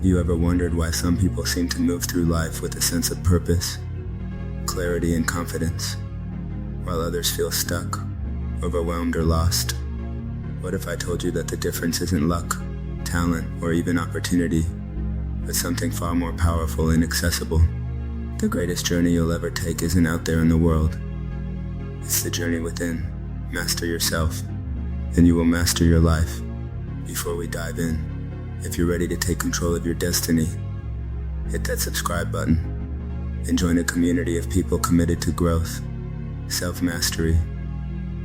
you ever wondered why some people seem to move through life with a sense of purpose, clarity, and confidence, while others feel stuck, overwhelmed, or lost? What if I told you that the difference isn't luck, talent, or even opportunity, but something far more powerful and accessible? The greatest journey you'll ever take isn't out there in the world. It's the journey within. Master yourself, and you will master your life. Before we dive in, if you're ready to take control of your destiny, hit that subscribe button and join a community of people committed to growth, self-mastery,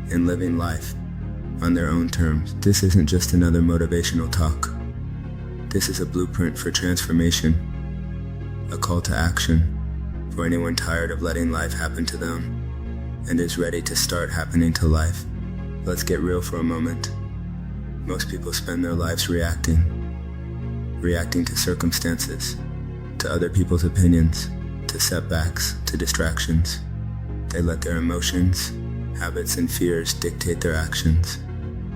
and living life on their own terms. This isn't just another motivational talk. This is a blueprint for transformation, a call to action for anyone tired of letting life happen to them and is ready to start happening to life. Let's get real for a moment. Most people spend their lives reacting to circumstances, to other people's opinions, to setbacks, to distractions. They let their emotions, habits, and fears dictate their actions.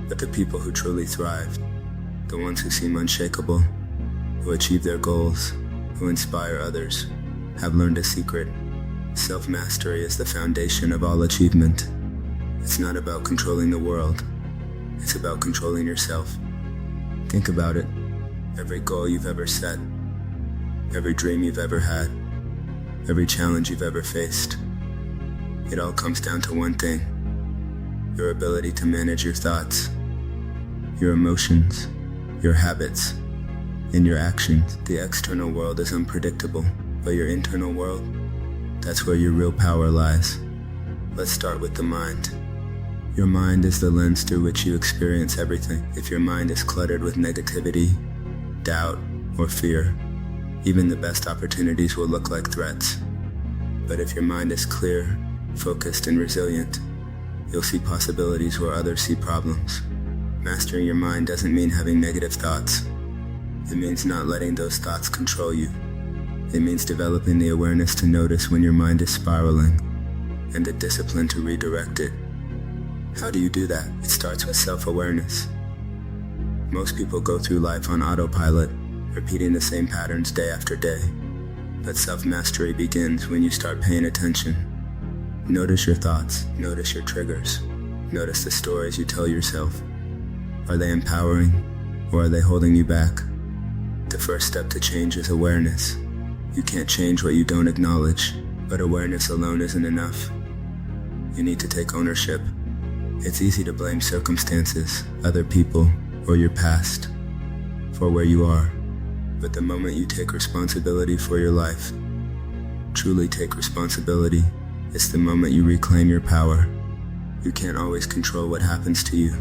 But the people who truly thrive, the ones who seem unshakable, who achieve their goals, who inspire others, have learned a secret. Self-mastery is the foundation of all achievement. It's not about controlling the world. It's about controlling yourself. Think about it. Every goal you've ever set, every dream you've ever had, every challenge you've ever faced, it all comes down to one thing: your ability to manage your thoughts, your emotions, your habits, and your actions. The external world is unpredictable, but your internal world, that's where your real power lies. Let's start with the mind. Your mind is the lens through which you experience everything. If your mind is cluttered with negativity, doubt, or fear, even the best opportunities will look like threats. But if your mind is clear, focused, and resilient, you'll see possibilities where others see problems. Mastering your mind doesn't mean having negative thoughts. It means not letting those thoughts control you. It means developing the awareness to notice when your mind is spiraling and the discipline to redirect it. How do you do that? It starts with self-awareness. Most people go through life on autopilot, repeating the same patterns day after day. But self-mastery begins when you start paying attention. Notice your thoughts, notice your triggers, notice the stories you tell yourself. Are they empowering, or are they holding you back? The first step to change is awareness. You can't change what you don't acknowledge, but awareness alone isn't enough. You need to take ownership. It's easy to blame circumstances, other people, or your past for where you are. But the moment you take responsibility for your life, truly take responsibility, it's the moment you reclaim your power. You can't always control what happens to you,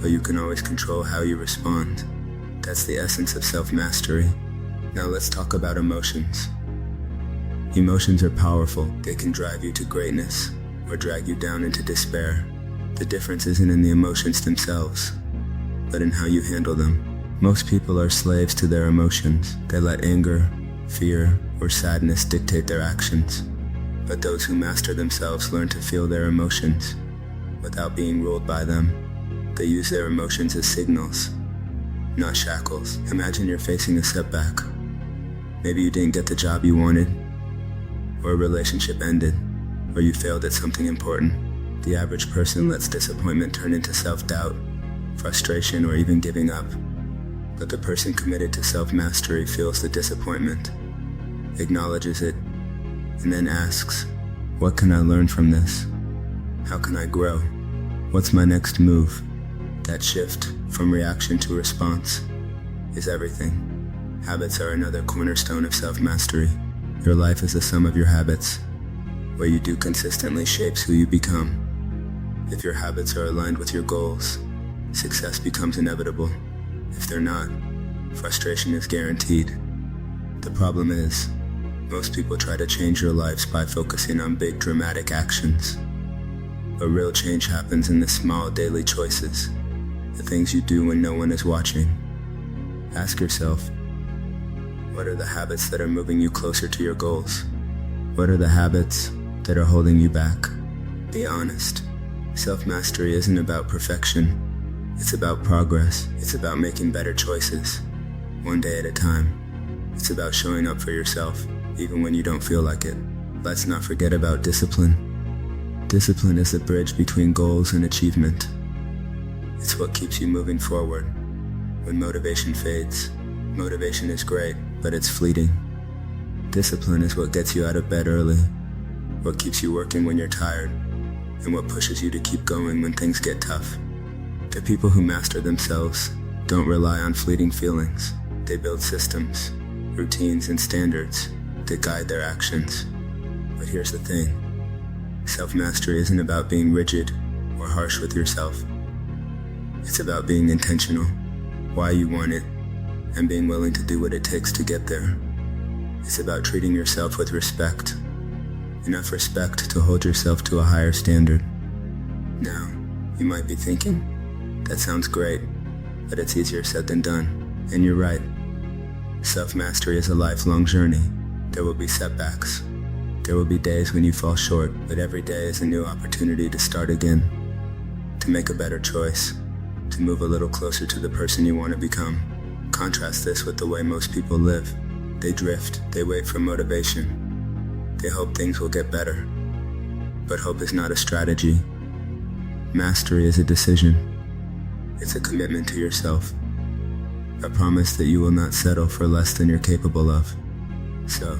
but you can always control how you respond. That's the essence of self-mastery. Now let's talk about emotions. Emotions are powerful. They can drive you to greatness or drag you down into despair. The difference isn't in the emotions themselves, but in how you handle them. Most people are slaves to their emotions. They let anger, fear, or sadness dictate their actions. But those who master themselves learn to feel their emotions without being ruled by them. They use their emotions as signals, not shackles. Imagine you're facing a setback. Maybe you didn't get the job you wanted, or a relationship ended, or you failed at something important. The average person lets disappointment turn into self-doubt, frustration, or even giving up. But the person committed to self-mastery feels the disappointment, acknowledges it, and then asks, what can I learn from this? How can I grow? What's my next move? That shift from reaction to response is everything. Habits are another cornerstone of self-mastery. Your life is the sum of your habits. What you do consistently shapes who you become. If your habits are aligned with your goals, success becomes inevitable. If they're not, frustration is guaranteed. The problem is, most people try to change your lives by focusing on big dramatic actions. But real change happens in the small daily choices, the things you do when no one is watching. Ask yourself, what are the habits that are moving you closer to your goals? What are the habits that are holding you back? Be honest. Self-mastery isn't about perfection. It's about progress. It's about making better choices, one day at a time. It's about showing up for yourself, even when you don't feel like it. Let's not forget about discipline. Discipline is the bridge between goals and achievement. It's what keeps you moving forward. When motivation fades, motivation is great, but it's fleeting. Discipline is what gets you out of bed early, what keeps you working when you're tired, and what pushes you to keep going when things get tough. The people who master themselves don't rely on fleeting feelings. They build systems, routines, and standards that guide their actions. But here's the thing. Self-mastery isn't about being rigid or harsh with yourself. It's about being intentional, why you want it, and being willing to do what it takes to get there. It's about treating yourself with respect, enough respect to hold yourself to a higher standard. Now, you might be thinking, that sounds great, but it's easier said than done. And you're right. Self-mastery is a lifelong journey. There will be setbacks. There will be days when you fall short, but every day is a new opportunity to start again, to make a better choice, to move a little closer to the person you want to become. Contrast this with the way most people live. They drift, they wait for motivation. They hope things will get better. But hope is not a strategy. Mastery is a decision. It's a commitment to yourself. A promise that you will not settle for less than you're capable of. So,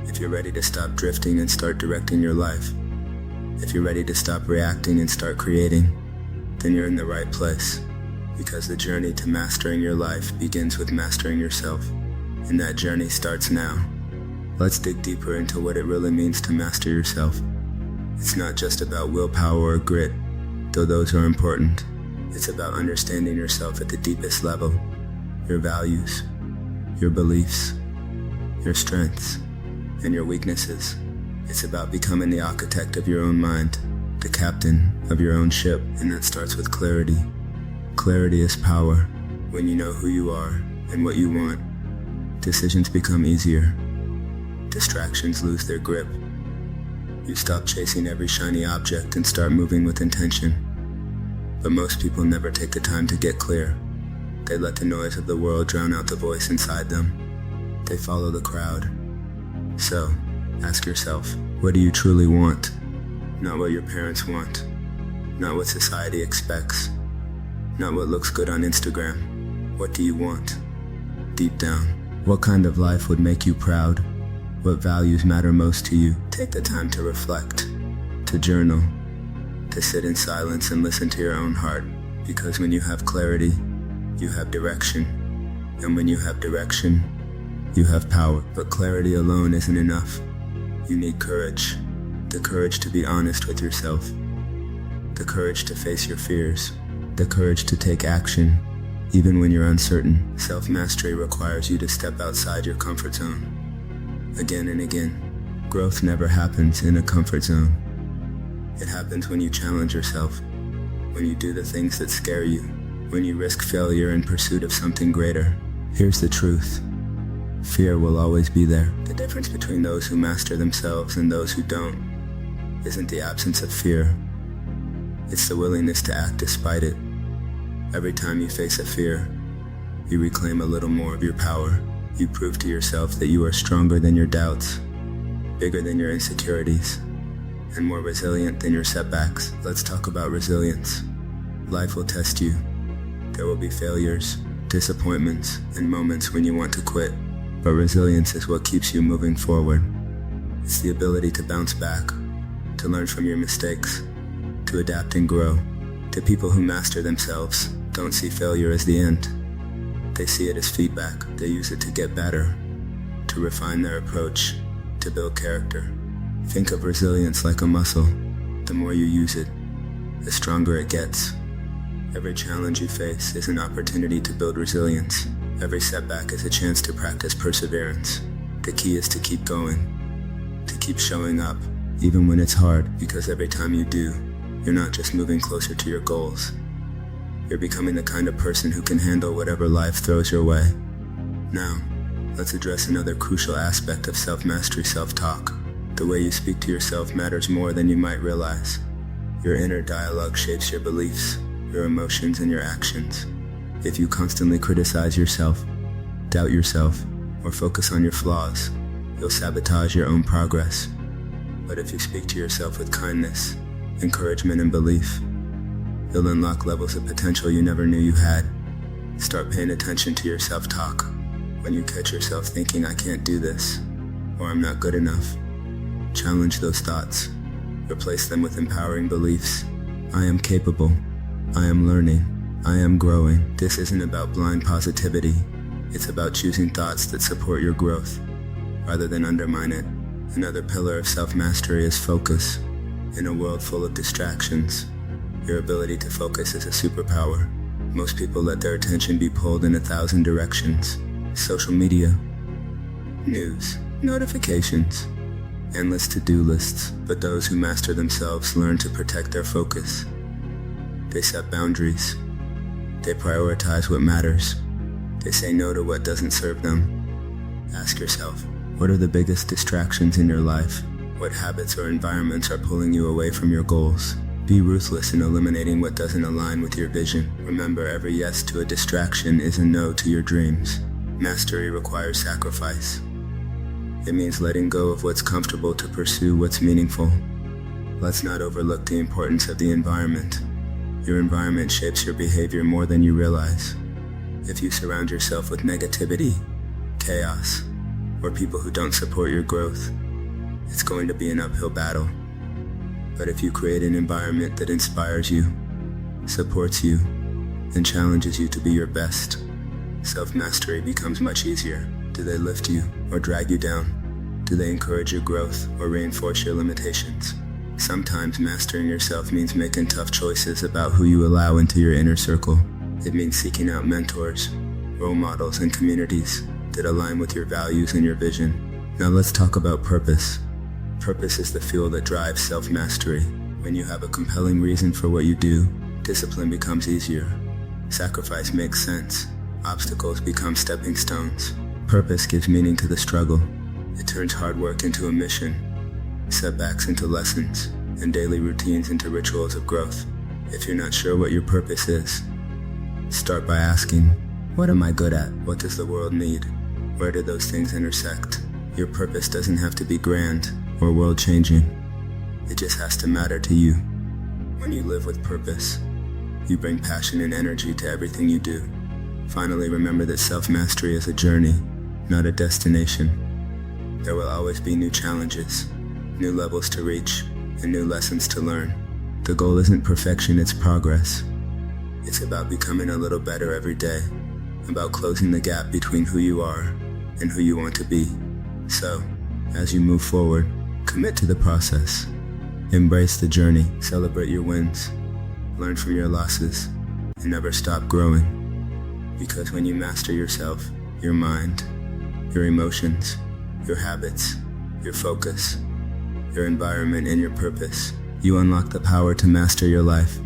if you're ready to stop drifting and start directing your life, if you're ready to stop reacting and start creating, then you're in the right place. Because the journey to mastering your life begins with mastering yourself. And that journey starts now. Let's dig deeper into what it really means to master yourself. It's not just about willpower or grit, though those are important. It's about understanding yourself at the deepest level. Your values, your beliefs, your strengths, and your weaknesses. It's about becoming the architect of your own mind, the captain of your own ship, and that starts with clarity. Clarity is power. When you know who you are and what you want, decisions become easier. Distractions lose their grip. You stop chasing every shiny object and start moving with intention. But most people never take the time to get clear. They let the noise of the world drown out the voice inside them. They follow the crowd. So, ask yourself, what do you truly want? Not what your parents want. Not what society expects. Not what looks good on Instagram. What do you want? Deep down, what kind of life would make you proud? What values matter most to you? Take the time to reflect, to journal, to sit in silence and listen to your own heart. Because when you have clarity, you have direction. And when you have direction, you have power. But clarity alone isn't enough. You need courage. The courage to be honest with yourself. The courage to face your fears. The courage to take action, even when you're uncertain. Self-mastery requires you to step outside your comfort zone. Again and again. Growth never happens in a comfort zone. It happens when you challenge yourself, when you do the things that scare you, when you risk failure in pursuit of something greater. Here's the truth. Fear will always be there. The difference between those who master themselves and those who don't isn't the absence of fear. It's the willingness to act despite it. Every time you face a fear, you reclaim a little more of your power. You prove to yourself that you are stronger than your doubts, bigger than your insecurities, and more resilient than your setbacks. Let's talk about resilience. Life will test you. There will be failures, disappointments, and moments when you want to quit. But resilience is what keeps you moving forward. It's the ability to bounce back, to learn from your mistakes, to adapt and grow. The people who master themselves don't see failure as the end. They see it as feedback. They use it to get better, to refine their approach, to build character. Think of resilience like a muscle. The more you use it, the stronger it gets. Every challenge you face is an opportunity to build resilience. Every setback is a chance to practice perseverance. The key is to keep going, to keep showing up, even when it's hard, because every time you do, you're not just moving closer to your goals. You're becoming the kind of person who can handle whatever life throws your way. Now, let's address another crucial aspect of self-mastery, self-talk. The way you speak to yourself matters more than you might realize. Your inner dialogue shapes your beliefs, your emotions, and your actions. If you constantly criticize yourself, doubt yourself, or focus on your flaws, you'll sabotage your own progress. But if you speak to yourself with kindness, encouragement, and belief, you'll unlock levels of potential you never knew you had. Start paying attention to your self-talk. When you catch yourself thinking, "I can't do this," or "I'm not good enough," challenge those thoughts. Replace them with empowering beliefs. "I am capable. I am learning. I am growing." This isn't about blind positivity. It's about choosing thoughts that support your growth, rather than undermine it. Another pillar of self-mastery is focus. In a world full of distractions, your ability to focus is a superpower. Most people let their attention be pulled in 1,000 directions. Social media, news, notifications, endless to-do lists. But those who master themselves learn to protect their focus. They set boundaries. They prioritize what matters. They say no to what doesn't serve them. Ask yourself, what are the biggest distractions in your life? What habits or environments are pulling you away from your goals? Be ruthless in eliminating what doesn't align with your vision. Remember, every yes to a distraction is a no to your dreams. Mastery requires sacrifice. It means letting go of what's comfortable to pursue what's meaningful. Let's not overlook the importance of the environment. Your environment shapes your behavior more than you realize. If you surround yourself with negativity, chaos, or people who don't support your growth, it's going to be an uphill battle. But if you create an environment that inspires you, supports you, and challenges you to be your best, self-mastery becomes much easier. Do they lift you or drag you down? Do they encourage your growth or reinforce your limitations? Sometimes mastering yourself means making tough choices about who you allow into your inner circle. It means seeking out mentors, role models, and communities that align with your values and your vision. Now let's talk about purpose. Purpose is the fuel that drives self-mastery. When you have a compelling reason for what you do, discipline becomes easier. Sacrifice makes sense. Obstacles become stepping stones. Purpose gives meaning to the struggle. It turns hard work into a mission, setbacks into lessons, and daily routines into rituals of growth. If you're not sure what your purpose is, start by asking, what am I good at? What does the world need? Where do those things intersect? Your purpose doesn't have to be grand or world-changing. It just has to matter to you. When you live with purpose, you bring passion and energy to everything you do. Finally, remember that self-mastery is a journey, not a destination. There will always be new challenges, new levels to reach, and new lessons to learn. The goal isn't perfection, it's progress. It's about becoming a little better every day, about closing the gap between who you are and who you want to be. So, as you move forward, commit to the process. Embrace the journey, celebrate your wins, learn from your losses, and never stop growing. Because when you master yourself, your mind, your emotions, your habits, your focus, your environment, and your purpose, you unlock the power to master your life.